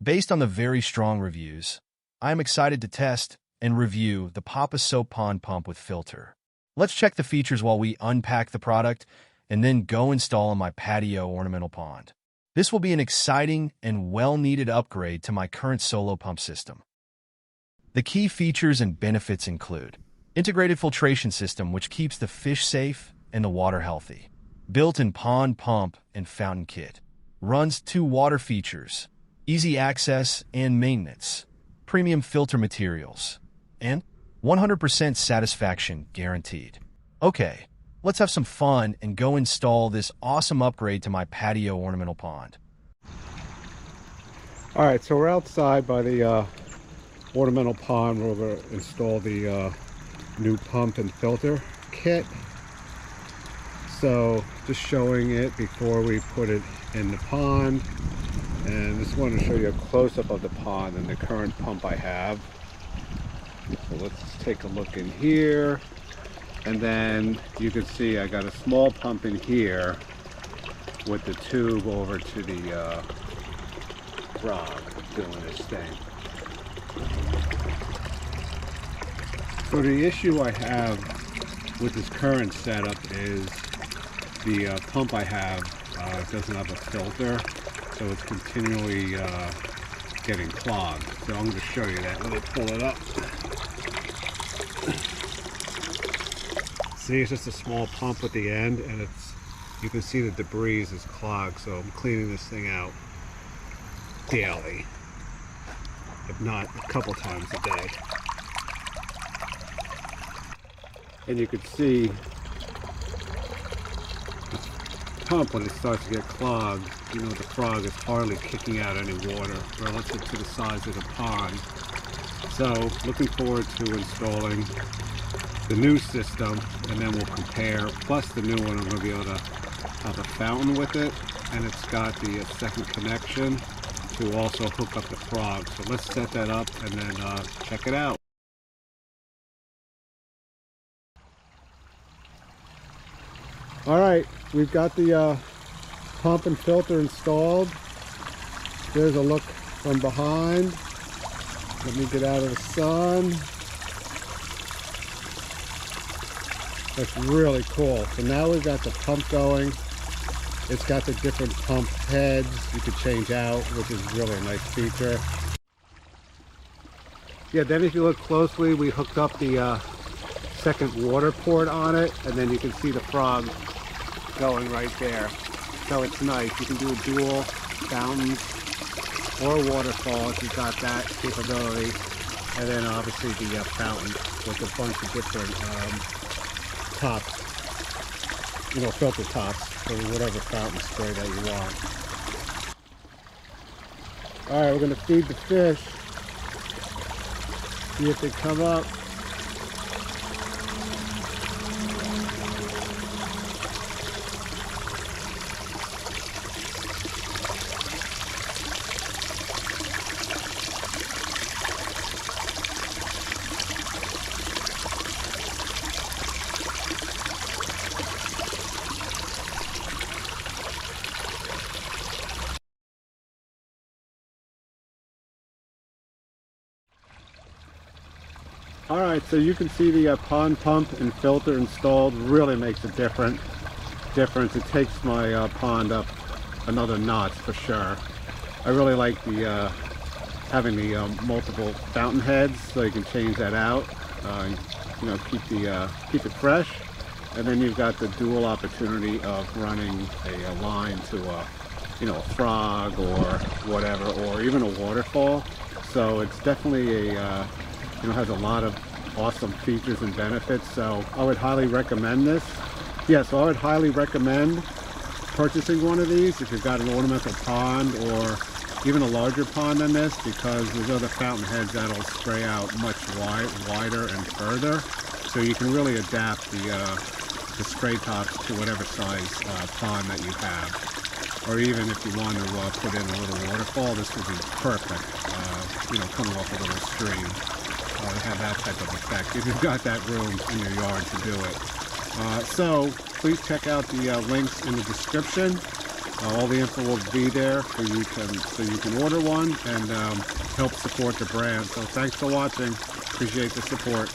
Based on the very strong reviews, I am excited to test and review the POPOSOAP pond pump with filter. Let's check the features while we unpack the product and then go install in my patio ornamental pond. This will be an exciting and well-needed upgrade to my current solo pump system. The key features and benefits include integrated filtration system, which keeps the fish safe and the water healthy. Built-in pond pump and fountain kit. Runs 2 water features, easy access and maintenance, premium filter materials, and 100% satisfaction guaranteed. Okay, let's have some fun and go install this awesome upgrade to my patio ornamental pond. All right, so we're outside by the ornamental pond where we're going to install the new pump and filter kit. So just showing it before we put it in the pond, and just wanted to show you a close-up of the pond and the current pump I have. So let's just take a look in here, and then you can see I got a small pump in here with the tube over to the frog doing its thing. So the issue I have with this current setup is the pump I have doesn't have a filter, so it's continually getting clogged. So I'm going to show you that. Let me pull it up. See, it's just a small pump at the end, and you can see the debris is clogged. So I'm cleaning this thing out daily, if not a couple times a day. And you can see pump, when it starts to get clogged, you know, the frog is hardly kicking out any water relative to the size of the pond. So looking forward to installing the new system, and then we'll compare. Plus the new one, I'm going to be able to have a fountain with it, and it's got the second connection to also hook up the frog. So let's set that up and then check it out. All right, we've got the pump and filter installed. There's a look from behind. Let me get out of the sun. That's really cool. So now we've got the pump going. It's got the different pump heads you could change out, which is really a nice feature. Yeah, then if you look closely, we hooked up the second water port on it, and then you can see the frog going right there. So it's nice. You can do a dual fountains or waterfall if you've got that capability, and then obviously the fountain with a bunch of different tops, you know, filter tops for whatever fountain spray that you want. All right, we're going to feed the fish, see if they come up. All right, so you can see the pond pump and filter installed. Really makes a difference. It takes my pond up another notch for sure. I really like the having the multiple fountain heads, so you can change that out. You know, keep it fresh. And then you've got the dual opportunity of running a line to you know, a frog or whatever, or even a waterfall. So it's definitely a you know, has a lot of awesome features and benefits. So I would highly recommend this. Yeah, so I would highly recommend purchasing one of these if you've got an ornamental pond or even a larger pond than this, because there's other fountain heads that'll spray out much wider and further. So you can really adapt the spray tops to whatever size pond that you have. Or even if you want to put in a little waterfall, this would be perfect, you know, coming off a little stream. To have that type of effect if you've got that room in your yard to do it. So please check out the links in the description, All the info will be there so you can order one and help support the brand. So thanks for watching. Appreciate the support.